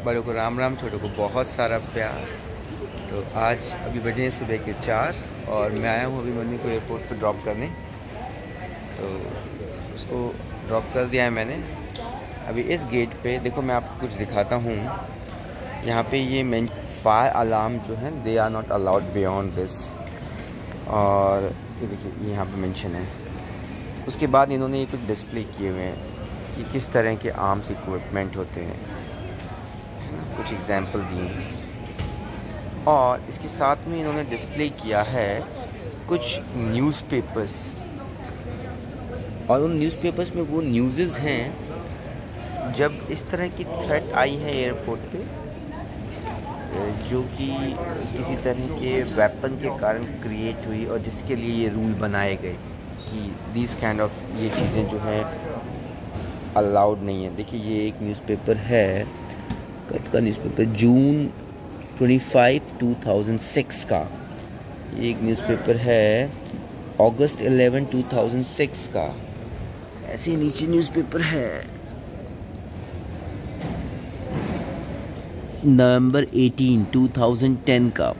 बड़ों को राम राम, छोटों को बहुत सारा प्यार। तो आज अभी बजे हैं सुबह के 4 और मैं आया हूँ अभी मन्नू को एयरपोर्ट पे ड्रॉप करने। तो उसको ड्रॉप कर दिया है मैंने। अभी इस गेट पे देखो, मैं आपको कुछ दिखाता हूँ। यहाँ पे ये फायर अलार्म जो है, they are not allowed beyond this. और ये देखिए, ये यहाँ पे मेंशन है। उसके बाद इन्होंने ये कुछ डिस्प्ले किए हुए हैं कि किस तरह के आर्म्स इक्विपमेंट होते हैं, है ना, कुछ एग्जांपल दिए हैं। और इसके साथ में इन्होंने डिस्प्ले किया है कुछ न्यूज़पेपर्स, और उन न्यूज़पेपर्स में वो न्यूज़ेस हैं जब इस तरह की थ्रेट आई है एयरपोर्ट पे, जो कि किसी तरह के वेपन के कारण क्रिएट हुई और जिसके लिए ये रूल बनाए गए कि दिस काइंड ऑफ ये चीज़ें जो हैं अलाउड नहीं है। देखिए, ये एक न्यूज़पेपर है, कब का न्यूज़पेपर, जून 25, 2006 का। ये एक न्यूज़पेपर है अगस्त 11, 2006 का। ऐसे नीचे न्यूज़पेपर है नवंबर 18, 2010 का।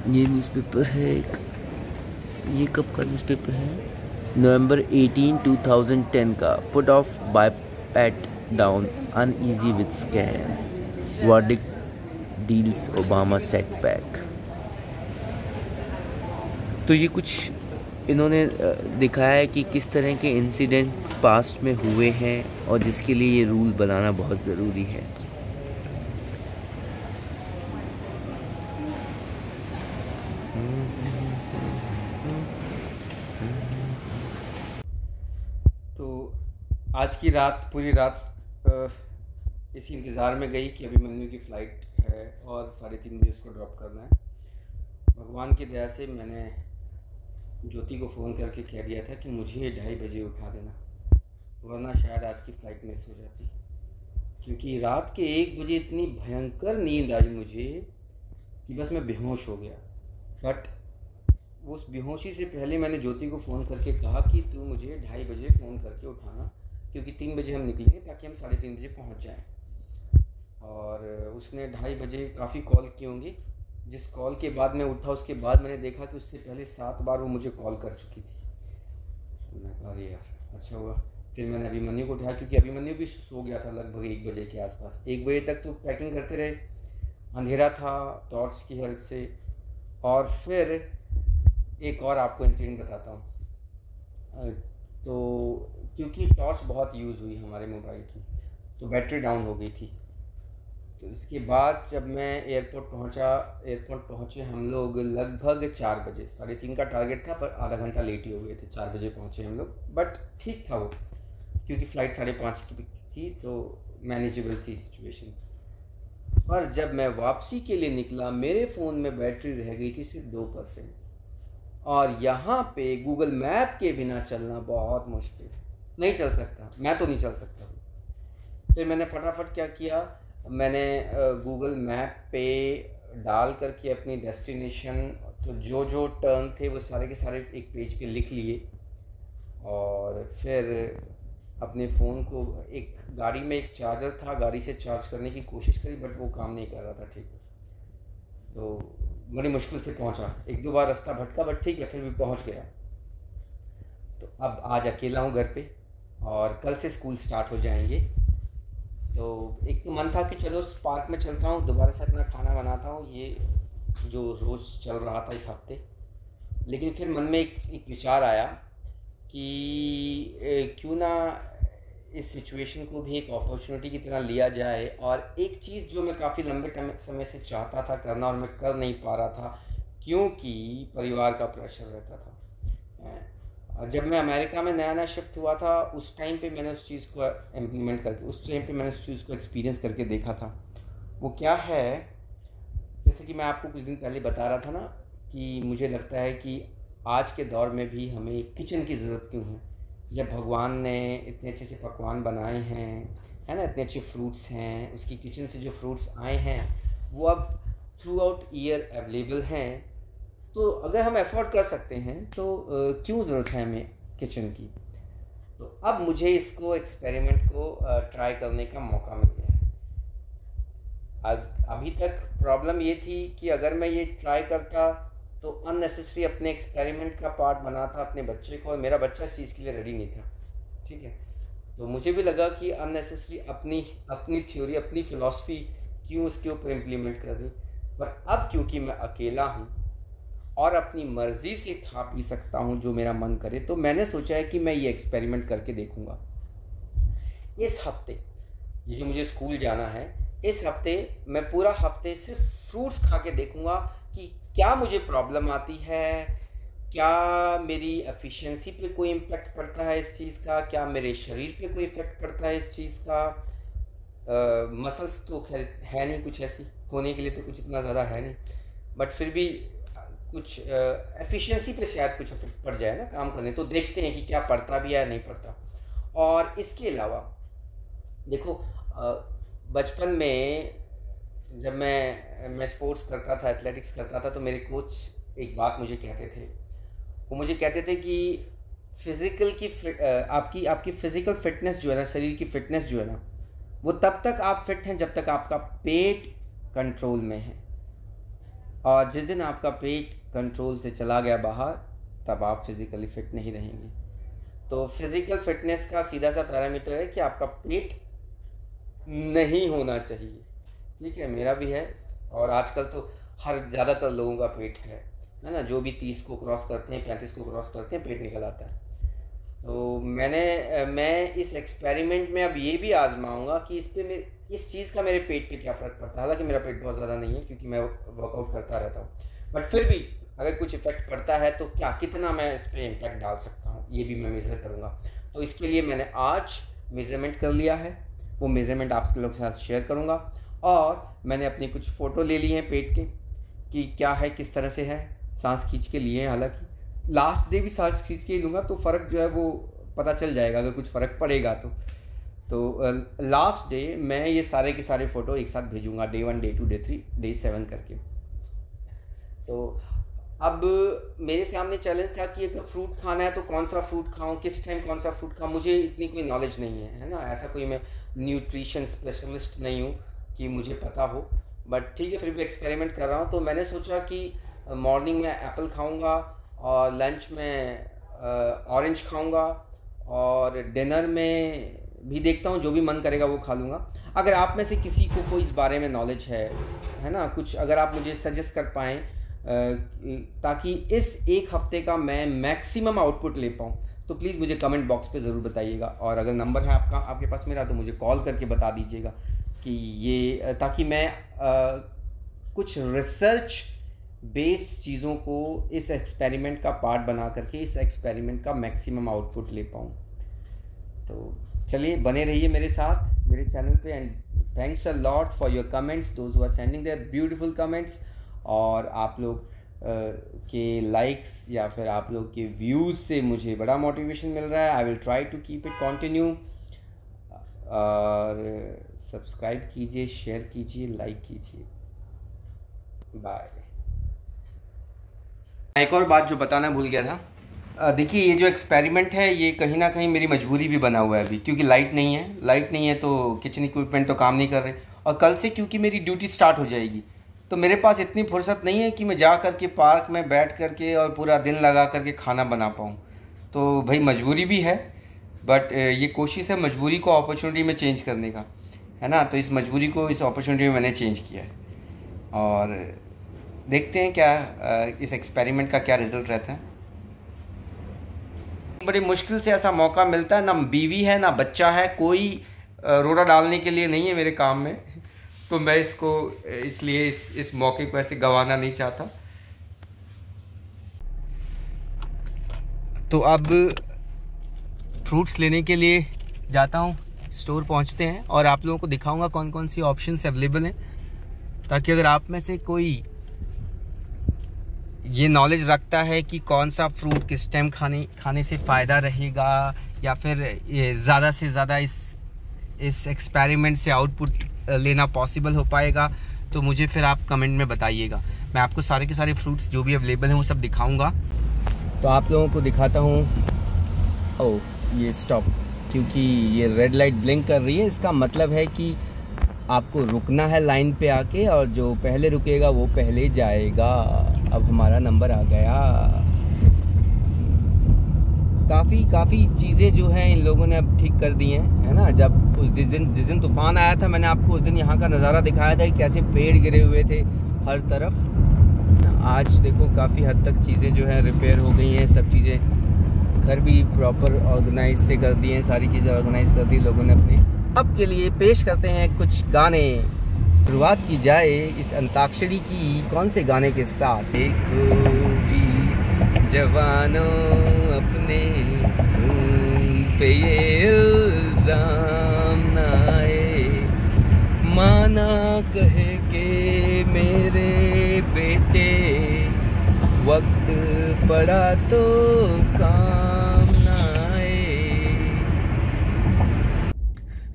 ये न्यूज़पेपर है एक, ये कब का न्यूज़पेपर है, नवंबर 18, 2010 का। Put off by pat down uneasy with scam, verdict deals Obama setback. तो ये कुछ इन्होंने दिखाया है कि किस तरह के इंसिडेंट्स पास्ट में हुए हैं और जिसके लिए ये रूल बनाना बहुत ज़रूरी है। तो आज की रात, पूरी रात इसी इंतज़ार में गई कि अभी मन्नू की फ़्लाइट है और 3:30 बजे उसको ड्रॉप करना है। भगवान की दया से मैंने ज्योति को फ़ोन करके कह दिया था कि मुझे 2:30 बजे उठा देना, वरना शायद आज की फ़्लाइट मिस हो जाती। क्योंकि रात के 1 बजे इतनी भयंकर नींद आई मुझे कि बस मैं बेहोश हो गया। बट उस बेहोशी से पहले मैंने ज्योति को फ़ोन करके कहा कि तू मुझे 2:30 बजे फ़ोन करके उठाना, क्योंकि 3 बजे हम निकलेंगे ताकि हम 3:30 बजे पहुंच जाएं। और उसने 2:30 बजे काफ़ी कॉल किए होंगे। जिस कॉल के बाद मैं उठा, उसके बाद मैंने देखा कि उससे पहले 7 बार वो मुझे कॉल कर चुकी थी। मैं कहा अरे यार, अच्छा हुआ। फिर मैंने अभिमन्यु को उठाया, क्योंकि अभिमन्यु भी सो गया था लगभग 1 बजे के आसपास। 1 बजे तक तो पैकिंग करते रहे, अंधेरा था, टॉर्च की हेल्प से। और फिर एक और आपको इंसिडेंट बताता हूँ। तो क्योंकि टॉर्च बहुत यूज़ हुई हमारे मोबाइल की, तो बैटरी डाउन हो गई थी। तो इसके बाद जब मैं एयरपोर्ट पहुँचे हम लोग लगभग 4 बजे। 3:30 का टारगेट था, पर आधा घंटा लेट ही हो गए थे। 4 बजे पहुँचे हम लोग, बट ठीक था वो, क्योंकि फ़्लाइट 5:30 की थी, तो मैनेजेबल थी सिचुएशन। पर जब मैं वापसी के लिए निकला, मेरे फ़ोन में बैटरी रह गई थी सिर्फ 2%। और यहाँ पे गूगल मैप के बिना चलना बहुत मुश्किल है, नहीं चल सकता, मैं तो नहीं चल सकता। फिर मैंने फटाफट क्या किया, मैंने गूगल मैप पे डाल करके अपनी डेस्टिनेशन, तो जो जो टर्न थे वो सारे के सारे एक पेज पे लिख लिए। और फिर अपने फ़ोन को, एक गाड़ी में एक चार्जर था, गाड़ी से चार्ज करने की कोशिश करी, बट वो काम नहीं कर रहा था ठीक। तो बड़ी मुश्किल से पहुंचा, 1-2 बार रास्ता भटका, बट ठीक है, फिर भी पहुंच गया। तो अब आज अकेला हूं घर पे, और कल से स्कूल स्टार्ट हो जाएंगे। तो एक तो मन था कि चलो उस पार्क में चलता हूं, दोबारा से अपना खाना बनाता हूं, ये जो रोज़ चल रहा था इस हफ्ते। लेकिन फिर मन में एक विचार आया कि क्यों ना इस सिचुएशन को भी एक अपॉर्चुनिटी की तरह लिया जाए। और एक चीज़ जो मैं काफ़ी लंबे समय से चाहता था करना, और मैं कर नहीं पा रहा था क्योंकि परिवार का प्रेशर रहता था। जब मैं अमेरिका में नया शिफ्ट हुआ था, उस टाइम पे मैंने उस चीज़ को इम्प्लीमेंट करके, उस टाइम पे मैंने उस चीज़ को एक्सपीरियंस करके देखा था। वो क्या है, जैसे कि मैं आपको कुछ दिन पहले बता रहा था ना, कि मुझे लगता है कि आज के दौर में भी हमें किचन की ज़रूरत क्यों है, जब भगवान ने इतने अच्छे से पकवान बनाए हैं, है ना, इतने अच्छे फ्रूट्स हैं, उसकी किचन से जो फ्रूट्स आए हैं वो अब थ्रू आउट ईयर अवेलेबल हैं। तो अगर हम अफोर्ड कर सकते हैं तो क्यों ज़रूरत है हमें किचन की। तो अब मुझे इसको एक्सपेरिमेंट को ट्राई करने का मौका मिल गया है। अभी तक प्रॉब्लम ये थी कि अगर मैं ये ट्राई करता तो अननेसेसरी अपने एक्सपेरिमेंट का पार्ट बनाता अपने बच्चे को, और मेरा बच्चा इस चीज़ के लिए रेडी नहीं था, ठीक है। तो मुझे भी लगा कि अननेसेसरी अपनी थ्योरी, अपनी फ़िलॉसफी क्यों उसके ऊपर इम्प्लीमेंट कर दी। पर अब क्योंकि मैं अकेला हूँ और अपनी मर्ज़ी से खा पी सकता हूँ जो मेरा मन करे, तो मैंने सोचा है कि मैं ये एक्सपेरिमेंट करके देखूँगा। इस हफ्ते ये जो मुझे स्कूल जाना है, इस हफ्ते मैं पूरा हफ्ते सिर्फ फ्रूट्स खा के देखूँगा कि क्या मुझे प्रॉब्लम आती है, क्या मेरी एफिशिएंसी पे कोई इम्पेक्ट पड़ता है इस चीज़ का, क्या मेरे शरीर पे कोई इफ़ेक्ट पड़ता है इस चीज़ का। मसल्स तो खैर है नहीं कुछ ऐसी, होने के लिए तो कुछ इतना ज़्यादा है नहीं, बट फिर भी कुछ एफिशिएंसी पे शायद कुछ इफेक्ट पड़ जाए ना काम करने, तो देखते हैं कि क्या पड़ता भी है या नहीं पड़ता। और इसके अलावा देखो, बचपन में जब मैं स्पोर्ट्स करता था, एथलेटिक्स करता था, तो मेरे कोच एक बात मुझे कहते थे, वो मुझे कहते थे कि फिज़िकल की आपकी फ़िज़िकल फिटनेस जो है ना, शरीर की फिटनेस जो है ना, वो तब तक आप फिट हैं जब तक आपका पेट कंट्रोल में है, और जिस दिन आपका पेट कंट्रोल से चला गया बाहर, तब आप फिज़िकली फिट नहीं रहेंगे। तो फिज़िकल फिटनेस का सीधा सा पैरामीटर है कि आपका पेट नहीं होना चाहिए, ठीक है। मेरा भी है, और आजकल तो ज़्यादातर लोगों का पेट है ना, जो भी 30 को क्रॉस करते हैं, 35 को क्रॉस करते हैं, पेट निकल आता है। तो मैं इस एक्सपेरिमेंट में अब ये भी आजमाऊंगा कि इस चीज़ का मेरे पेट पे क्या फ़र्क पड़ता है। हालांकि मेरा पेट बहुत ज़्यादा नहीं है क्योंकि मैं वर्कआउट करता रहता हूँ, बट फिर भी अगर कुछ इफ़ेक्ट पड़ता है तो कितना मैं इस पर इम्पैक्ट डाल सकता हूँ, ये भी मैं मेज़र करूँगा। तो इसके लिए मैंने आज मेज़रमेंट कर लिया है, वो मेज़रमेंट आपके लोग के साथ शेयर करूँगा। और मैंने अपनी कुछ फ़ोटो ले ली हैं पेट के कि क्या है, किस तरह से है, सांस खींच के लिए हैं। हालांकि लास्ट डे भी सांस खींच के ही लूँगा, तो फ़र्क जो है वो पता चल जाएगा अगर कुछ फ़र्क पड़ेगा तो लास्ट डे मैं ये सारे के सारे फ़ोटो एक साथ भेजूँगा, डे 1, डे 2, डे 3, डे 7 करके। तो अब मेरे सामने चैलेंज था कि अगर फ्रूट खाना है तो कौन सा फ्रूट खाऊं, किस टाइम कौन सा फ्रूट खाऊं। मुझे इतनी कोई नॉलेज नहीं है ना, ऐसा कोई मैं न्यूट्रिशन स्पेशलिस्ट नहीं हूँ कि मुझे पता हो, बट ठीक है, फिर भी एक्सपेरिमेंट कर रहा हूँ। तो मैंने सोचा कि मॉर्निंग में एप्पल खाऊंगा, और लंच में ऑरेंज खाऊंगा, और डिनर में भी देखता हूँ, जो भी मन करेगा वो खा लूँगा। अगर आप में से किसी को कोई इस बारे में नॉलेज है ना, कुछ अगर आप मुझे सजेस्ट कर पाएँ ताकि इस एक हफ्ते का मैं मैक्सिमम आउटपुट ले पाऊँ, तो प्लीज़ मुझे कमेंट बॉक्स पे ज़रूर बताइएगा। और अगर नंबर है आपके पास मेरा, तो मुझे कॉल करके बता दीजिएगा कि ये, ताकि मैं कुछ रिसर्च बेस्ड चीज़ों को इस एक्सपेरिमेंट का पार्ट बना करके इस एक्सपेरिमेंट का मैक्सिमम आउटपुट ले पाऊँ। तो चलिए, बने रहिए मेरे साथ मेरे चैनल पे, and thanks a lot for your comments, those who are sending their beautiful comments. और आप लोग के लाइक्स या फिर आप लोग के व्यूज़ से मुझे बड़ा मोटिवेशन मिल रहा है। I will try to keep it continue. और सब्सक्राइब कीजिए, शेयर कीजिए, लाइक कीजिए। बाय। एक और बात जो बताना भूल गया था, देखिए ये जो एक्सपेरिमेंट है ये कहीं ना कहीं मेरी मजबूरी भी बना हुआ है अभी, क्योंकि लाइट नहीं है तो किचन इक्विपमेंट तो काम नहीं कर रहे, और कल से क्योंकि मेरी ड्यूटी स्टार्ट हो जाएगी, तो मेरे पास इतनी फुर्सत नहीं है कि मैं जा करके पार्क में बैठ करके और पूरा दिन लगा करके खाना बना पाऊँ। तो भाई मजबूरी भी है, बट ये कोशिश है मजबूरी को अपॉर्चुनिटी में चेंज करने का, है ना। तो इस मजबूरी को इस अपॉर्चुनिटी में मैंने चेंज किया है, और देखते हैं क्या इस एक्सपेरिमेंट का क्या रिज़ल्ट रहता है। बड़ी मुश्किल से ऐसा मौका मिलता है, ना बीवी है ना बच्चा है, कोई रोड़ा डालने के लिए नहीं है मेरे काम में, तो मैं इसको इसलिए इस मौके को ऐसे गंवाना नहीं चाहता। तो अब फ्रूट्स लेने के लिए जाता हूँ, स्टोर पहुँचते हैं, और आप लोगों को दिखाऊंगा कौन कौन सी ऑप्शंस अवेलेबल हैं, ताकि अगर आप में से कोई ये नॉलेज रखता है कि कौन सा फ्रूट किस टाइम खाने से फ़ायदा रहेगा, या फिर ज़्यादा से ज़्यादा इस एक्सपेरिमेंट से आउटपुट लेना पॉसिबल हो पाएगा, तो मुझे फिर आप कमेंट में बताइएगा। मैं आपको सारे के सारे फ्रूट्स जो भी अवेलेबल हैं वो सब दिखाऊंगा। तो आप लोगों को दिखाता हूँ। ओह, ये स्टॉप, क्योंकि ये रेड लाइट ब्लिंक कर रही है, इसका मतलब है कि आपको रुकना है लाइन पे आके, और जो पहले रुकेगा वो पहले जाएगा। अब हमारा नंबर आ गया। काफ़ी चीज़ें जो हैं इन लोगों ने अब ठीक कर दी हैं, है ना। जब जिस दिन तूफ़ान आया था, मैंने आपको उस दिन यहाँ का नज़ारा दिखाया था कि कैसे पेड़ गिरे हुए थे हर तरफ। आज देखो काफ़ी हद तक चीज़ें जो है रिपेयर हो गई हैं, सब चीज़ें, घर भी प्रॉपर ऑर्गेनाइज से कर दिए हैं, सारी चीज़ें ऑर्गेनाइज कर दी लोगों ने अपने। आपके लिए पेश करते हैं कुछ गाने। शुरुआत की जाए इस अंताक्षरी की कौन से गाने के साथ। देखो भी जवानों अपने खून पे ये इल्जाम ना आए, माना कहे के मेरे बेटे वक्त पड़ा तो काम ना आए।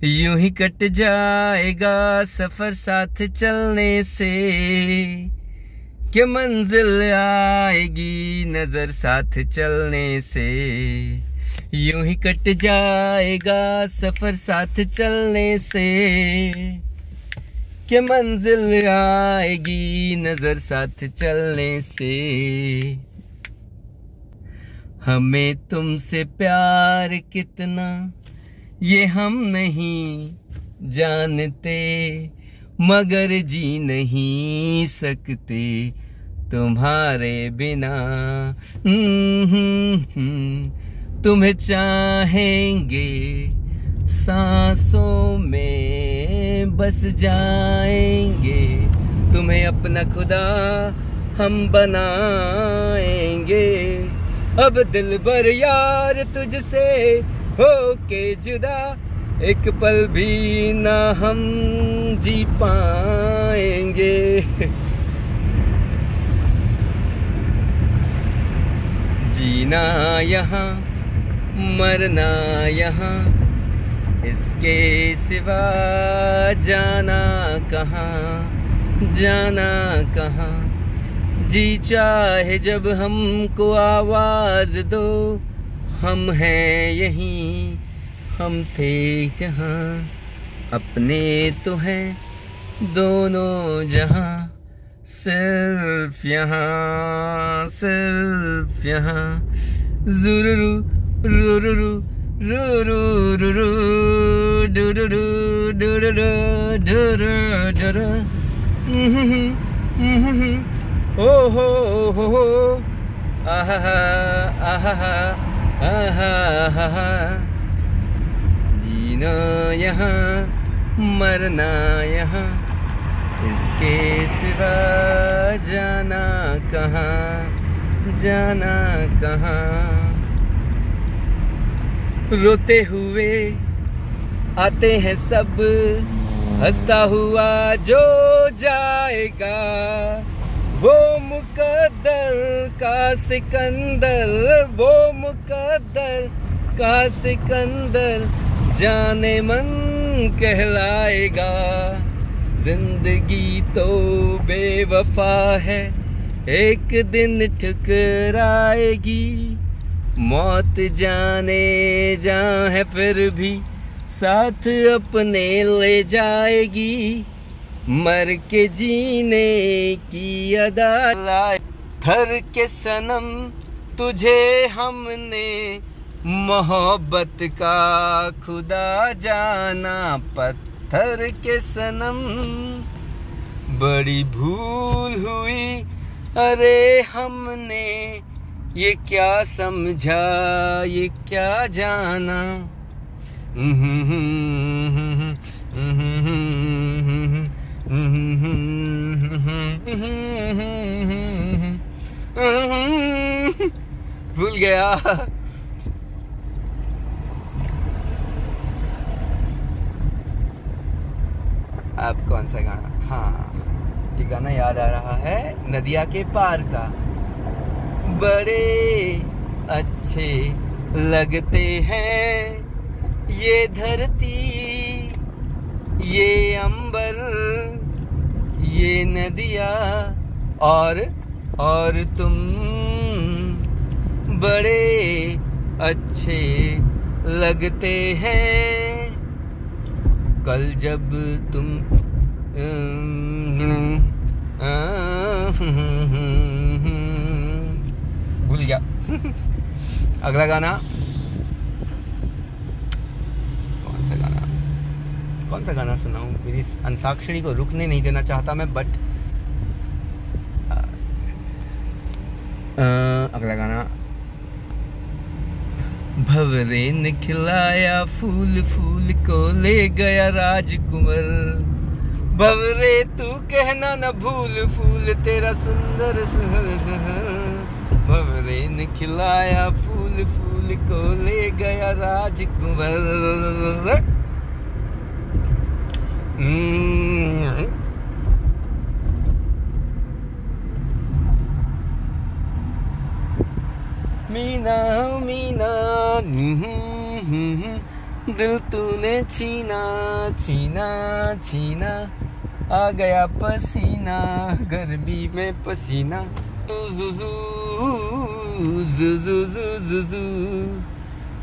यूं ही कट जाएगा सफर साथ चलने से, कि मंजिल आएगी नजर साथ चलने से। यूं ही कट जाएगा सफर साथ चलने से, कि मंजिल आएगी नजर साथ चलने से। हमें तुमसे प्यार कितना ये हम नहीं जानते, मगर जी नहीं सकते तुम्हारे बिना। तुम्हें चाहेंगे सांसों में बस जाएंगे, तुम्हें अपना खुदा हम बनाएंगे। अब दिल भर यार तुझसे होके जुदा, एक पल भी ना हम जी पाएंगे। जीना यहाँ मरना यहाँ, इसके सिवा जाना कहाँ, जाना कहाँ। जी चाहे जब हमको आवाज दो, हम हैं यहीं हम थे जहाँ, अपने तो हैं दोनों जहाँ। सिर्फ यहाँ सिर्फ यहाँ, जुरुरु रुरुरु रुरुरु डुरुरु डुरुरु डुरुरु। ओ हो आहा आहा आहा। जीना यहाँ मरना यहाँ, इसके सिवा जाना कहाँ, जाना कहाँ। रोते हुए आते हैं सब, हंसता हुआ जो जाएगा, वो मुकद्दर का सिकंदर, वो मुकद्दर का सिकंदर जाने मन कहलाएगा। जिंदगी तो बेवफा है, एक दिन ठुकराएगी। मौत जाने जहाँ है फिर भी साथ अपने ले जाएगी। मर के जीने की अदा लाए, थर के सनम तुझे हमने मोहब्बत का खुदा जाना। पत्थर के सनम बड़ी भूल हुई, अरे हमने ये क्या समझा ये क्या जाना। भूल गया। अब कौन सा गाना, हाँ ये गाना याद आ रहा है, नदिया के पार का। बड़े अच्छे लगते हैं ये धरती, ये अंबर, ये नदिया और तुम। बड़े अच्छे लगते हैं कल जब तुम भूल गया। अगला गाना कौन सा गाना सुनाऊं? मेरी अंताक्षरी को रुकने नहीं देना चाहता मैं, बट अगला गाना। भंवरे ने खिलाया फूल, फूल को ले गया राजकुंवर। भंवरे तू कहना न भूल, फूल तेरा सुंदर भंवरे ने खिलाया फूल, फूल को ले गया राजकुंवर। मीना मीना दिल तूने छीना, छीना छीना, आ गया पसीना, गर्मी में पसीना।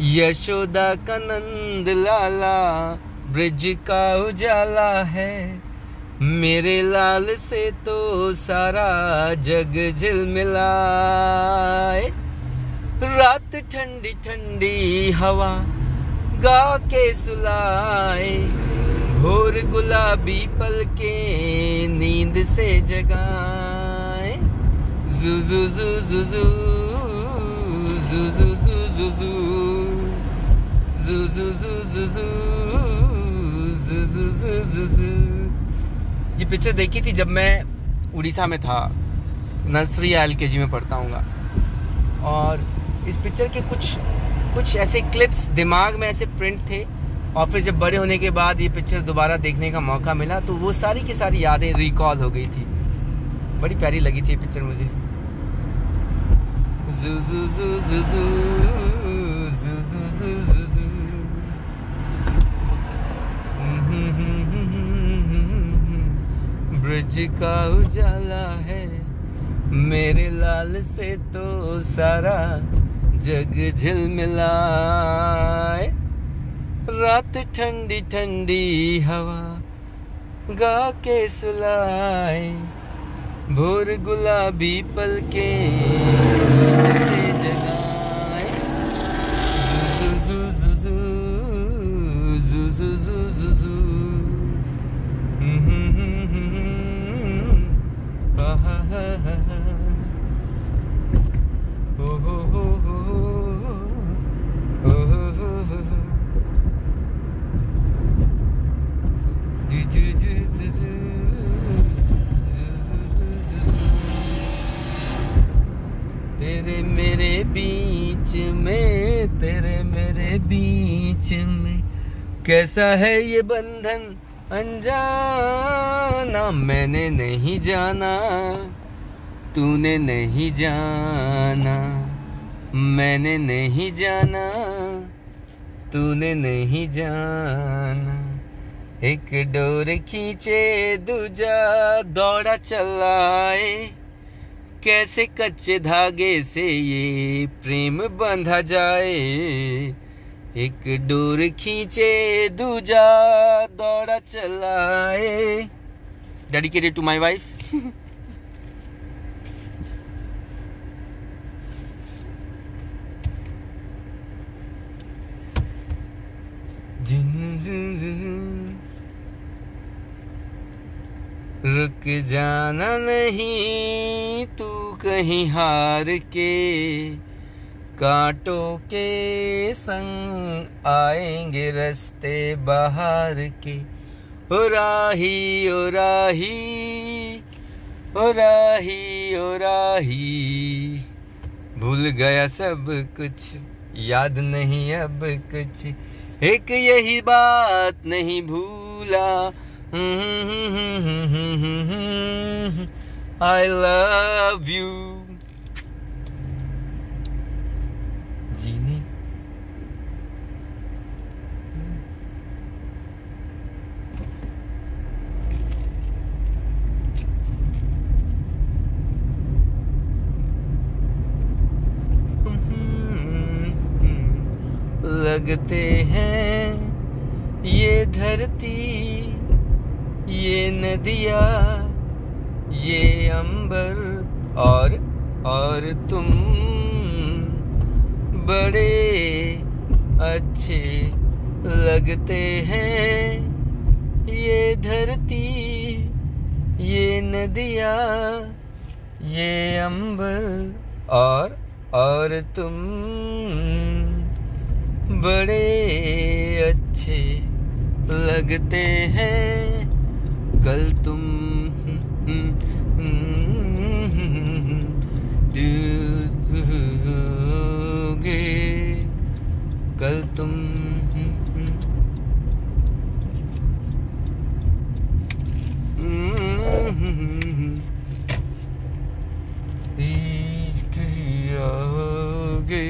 यशोदा का नंद लाला, ब्रिज का उजाला है, मेरे लाल से तो सारा जग झिलमिलाए। रात ठंडी ठंडी हवा गा के सुलाए, भोर गुलाबी पलके नींद से जगाए। जू जू जू जू जू जू जू जू जू जू जू जू जू। ये पिक्चर देखी थी जब मैं उड़ीसा में था, नर्सरी या LKG में पढ़ता हूँगा, और इस पिक्चर के कुछ ऐसे क्लिप्स दिमाग में ऐसे प्रिंट थे, और फिर जब बड़े होने के बाद ये पिक्चर दोबारा देखने का मौका मिला तो वो सारी की सारी यादें रिकॉल हो गई थी। बड़ी प्यारी लगी थी ये पिक्चर मुझे। जू जू जू जू जू जू जू जू जू। ब्रिज का उजाला है, मेरे लाल से तो सारा जग झिलमिलाए। रात ठंडी ठंडी हवा गा के सुलाए, भोर गुलाबी पलके से जगाए। जू जू जू जू जू जू जू जू जू। तेरे मेरे बीच में, तेरे मेरे बीच में कैसा है ये बंधन अनजाना। मैंने नहीं जाना, तूने नहीं जाना, मैंने नहीं जाना, तूने नहीं जाना। एक डोर खींचे दूजा दौड़ा चलाए, कैसे कच्चे धागे से ये प्रेम बंधा जाए। एक डोर खींचे दूजा दौड़ा चलाए। Dedicated to my wife. रुक जाना नहीं तू कहीं हार के, कांटों के संग आएंगे रास्ते बाहर के। ओ राही ओ राही ओ राही ओ राही, भूल गया सब कुछ, याद नहीं अब कुछ, एक यही बात नहीं भूला। I love you। जीने लगते हैं ये धरती ये नदिया, ये अंबर और तुम बड़े अच्छे लगते हैं। ये धरती, ये नदिया, ये अंबर और तुम बड़े अच्छे लगते हैं। कल तुम डूबोगे, कल तुम इश्क कियागे।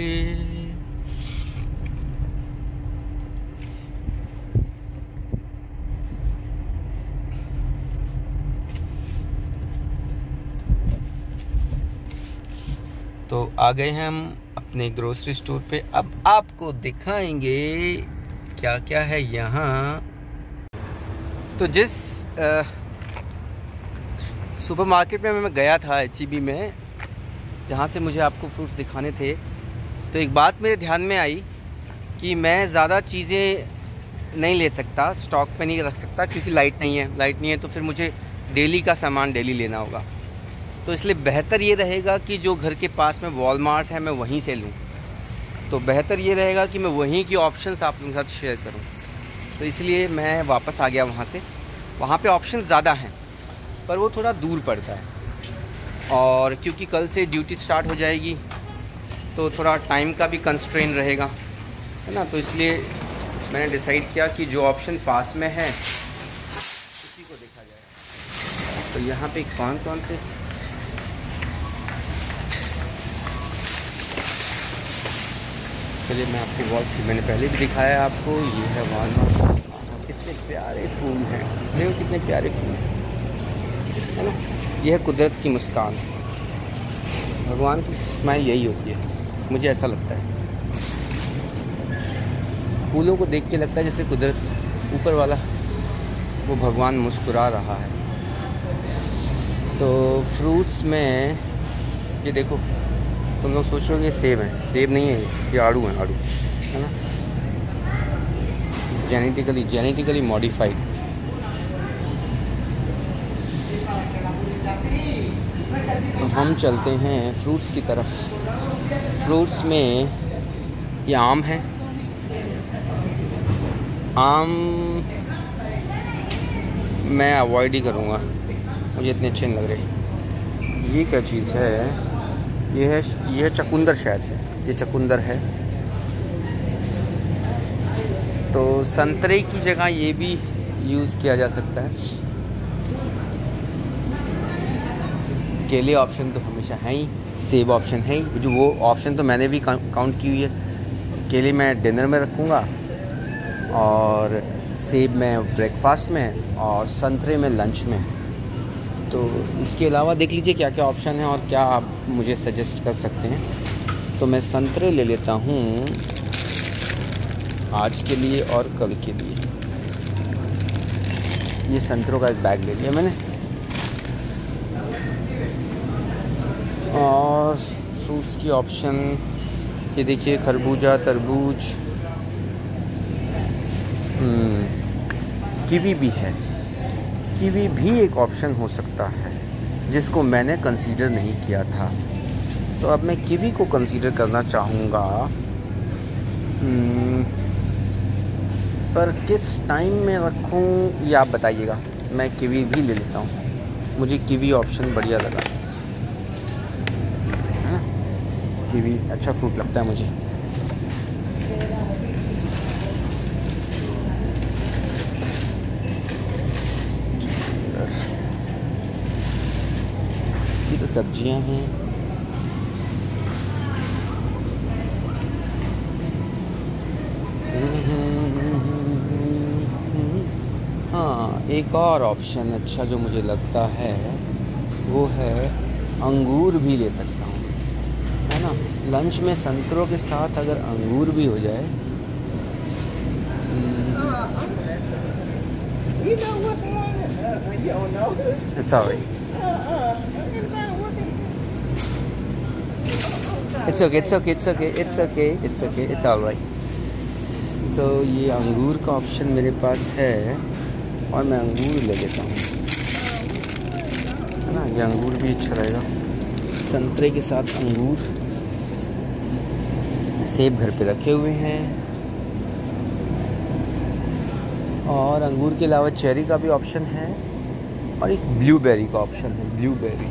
तो आ गए हैं हम अपने ग्रोसरी स्टोर पे। अब आपको दिखाएंगे क्या क्या है यहाँ। तो जिस सुपरमार्केट में मैं गया था HEB में, जहाँ से मुझे आपको फ्रूट्स दिखाने थे, तो एक बात मेरे ध्यान में आई कि मैं ज़्यादा चीज़ें नहीं ले सकता, स्टॉक पे नहीं रख सकता, क्योंकि लाइट नहीं है तो फिर मुझे डेली का सामान डेली लेना होगा। तो इसलिए बेहतर ये रहेगा कि जो घर के पास में वॉलमार्ट है मैं वहीं से लूँ। तो बेहतर ये रहेगा कि मैं वहीं की ऑप्शंस आप लोगों के साथ शेयर करूँ। तो इसलिए मैं वापस आ गया वहाँ से। वहाँ पे ऑप्शंस ज़्यादा हैं पर वो थोड़ा दूर पड़ता है, और क्योंकि कल से ड्यूटी स्टार्ट हो जाएगी तो थोड़ा टाइम का भी कंस्ट्रेन रहेगा, है ना। तो इसलिए मैंने डिसाइड किया कि जो ऑप्शन पास में है उसी को देखा जाए। तो यहाँ पे कौन कौन से, चलिए मैं आपको मैंने पहले भी दिखाया आपको। ये है वालमार्ट। कितने प्यारे फूल हैं, देखो कितने प्यारे फूल हैं, है ना। यह है कुदरत की मुस्कान, भगवान की स्माइल यही होती है, मुझे ऐसा लगता है। फूलों को देख के लगता है जैसे कुदरत ऊपर वाला वो भगवान मुस्कुरा रहा है। तो फ्रूट्स में ये देखो, तुम लोग सोच रहे हो ये सेब है, सेब नहीं है, ये आड़ू है, आड़ू, है ना। Genetically modified. तो हम चलते हैं फ्रूट्स की तरफ। फ्रूट्स में ये आम है। आम मैं अवॉइड ही करूँगा, मुझे इतने अच्छे नहीं लग रहे। ये क्या चीज़ है? ये है चकुंदर, शायद से ये चकुंदर है। तो संतरे की जगह ये भी यूज़ किया जा सकता है। केले ऑप्शन तो हमेशा है ही, सेब ऑप्शन है ही, जो वो ऑप्शन तो मैंने भी काउंट की हुई है। केले मैं डिनर में रखूँगा, और सेब में ब्रेकफास्ट में, और संतरे में लंच में। तो इसके अलावा देख लीजिए क्या क्या ऑप्शन है और क्या आप मुझे सजेस्ट कर सकते हैं। तो मैं संतरे ले लेता हूँ आज के लिए और कल के लिए। ये संतरों का एक बैग ले लिया मैंने। और फ्रूट्स की ऑप्शन ये देखिए, खरबूजा, तरबूज, कीवी भी है। कीवी भी एक ऑप्शन हो सकता है जिसको मैंने कंसीडर नहीं किया था, तो अब मैं कीवी को कंसीडर करना चाहूँगा। पर किस टाइम में रखूँ ये आप बताइएगा। मैं कीवी भी ले लेता हूँ, मुझे कीवी ऑप्शन बढ़िया लगा। कीवी अच्छा फ्रूट लगता है मुझे। ये तो सब्जियां हैं। हाँ, एक और ऑप्शन अच्छा जो मुझे लगता है वो है अंगूर भी ले सकता हूँ, है ना। लंच में संतरों के साथ अगर अंगूर भी हो जाए। don't know. Sorry. It's okay, it's okay, it's okay, it's okay, it's okay, it's all right. तो ये अंगूर का ऑप्शन मेरे पास है और मैं अंगूर ले लेता हूँ, है ना। ये अंगूर भी अच्छा रहेगा, संतरे के साथ अंगूर। सेब घर पे रखे हुए हैं और अंगूर के अलावा चेरी का भी ऑप्शन है और एक ब्लूबेरी का ऑप्शन है, ब्लूबेरी।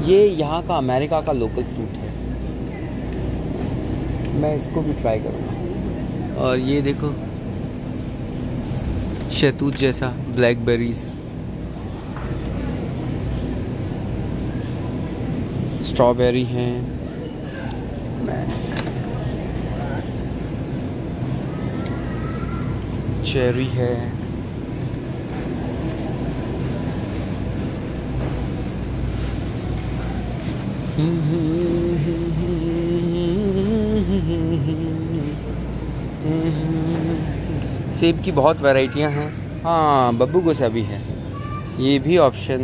ये यहाँ का अमेरिका का लोकल फ्रूट है, मैं इसको भी ट्राई करूँगा। और ये देखो शहतूत जैसा ब्लैकबेरीज, स्ट्रॉबेरी हैं, चेरी है, सेब की बहुत वैरायटियां हैं। हाँ, बब्बू गोसा भी है, ये भी ऑप्शन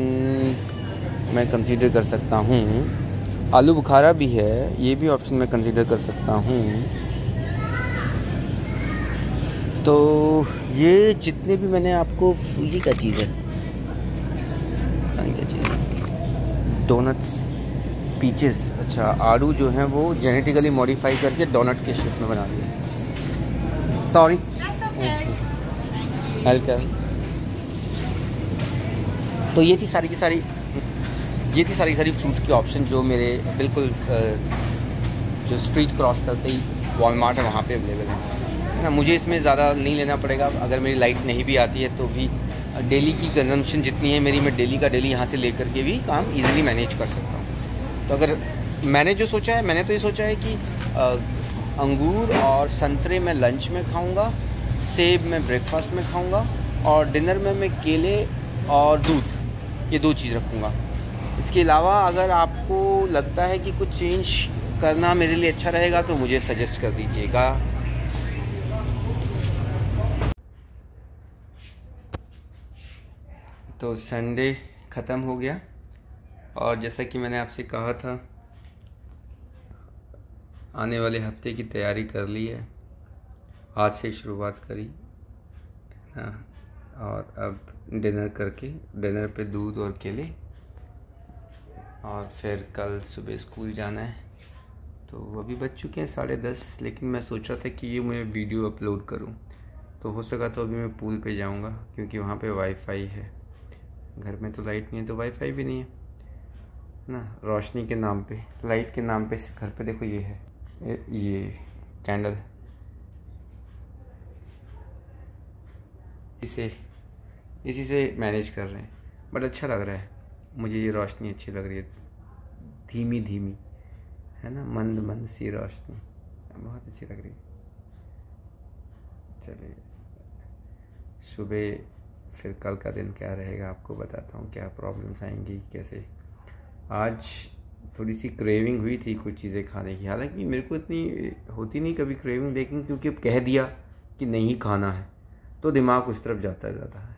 मैं कंसीडर कर सकता हूँ। आलू बुखारा भी है, ये भी ऑप्शन मैं कंसीडर कर सकता हूँ। तो ये जितने भी मैंने आपको फूली का चीज़ है, क्या चीज़ है, डोनट्स, पीचेस, अच्छा आड़ू जो हैं वो जेनेटिकली मॉडिफाई करके डोनट के शेप में बना दिए। Sorry, welcome. तो ये थी सारी की सारी फ्रूट की ऑप्शन जो मेरे बिल्कुल जो स्ट्रीट क्रॉस करते ही वॉलमार्ट है वहाँ पे अवेलेबल है ना। मुझे इसमें ज़्यादा नहीं लेना पड़ेगा, अगर मेरी लाइट नहीं भी आती है तो भी डेली की कंजम्पशन जितनी है मेरी, मैं डेली का डेली यहाँ से लेकर के भी काम इजीली मैनेज कर सकता हूँ। तो अगर मैंने जो सोचा है, मैंने तो ये सोचा है कि अंगूर और संतरे मैं लंच में खाऊँगा, सेब मैं ब्रेकफास्ट में खाऊँगा और डिनर में मैं केले और दूध, ये 2 चीज़ रखूँगा। इसके अलावा अगर आपको लगता है कि कुछ चेंज करना मेरे लिए अच्छा रहेगा तो मुझे सजेस्ट कर दीजिएगा। तो संडे ख़त्म हो गया और जैसा कि मैंने आपसे कहा था, आने वाले हफ्ते की तैयारी कर ली है, आज से शुरुआत करी हाँ। और अब डिनर करके, डिनर पे दूध और केले, और फिर कल सुबह स्कूल जाना है। तो अभी बज चुके हैं 10:30, लेकिन मैं सोच रहा था कि ये मैं वीडियो अपलोड करूं, तो हो सका तो अभी मैं पूल पे जाऊंगा क्योंकि वहाँ पे वाईफाई है। घर में तो लाइट नहीं है तो वाईफाई भी नहीं है ना। रोशनी के नाम पे, लाइट के नाम पे घर पे देखो ये है, ये कैंडल, इसी से मैनेज कर रहे हैं। बट अच्छा लग रहा है मुझे, ये रोशनी अच्छी लग रही है, धीमी धीमी है ना, मंद मंद सी रोशनी, बहुत अच्छी लग रही है। चलिए सुबह फिर कल का दिन क्या रहेगा आपको बताता हूँ, क्या प्रॉब्लम्स आएंगी कैसे। आज थोड़ी सी क्रेविंग हुई थी कुछ चीज़ें खाने की, हालांकि मेरे को इतनी होती नहीं कभी क्रेविंग, लेकिन क्योंकि कह दिया कि नहीं खाना है तो दिमाग उस तरफ जाता है।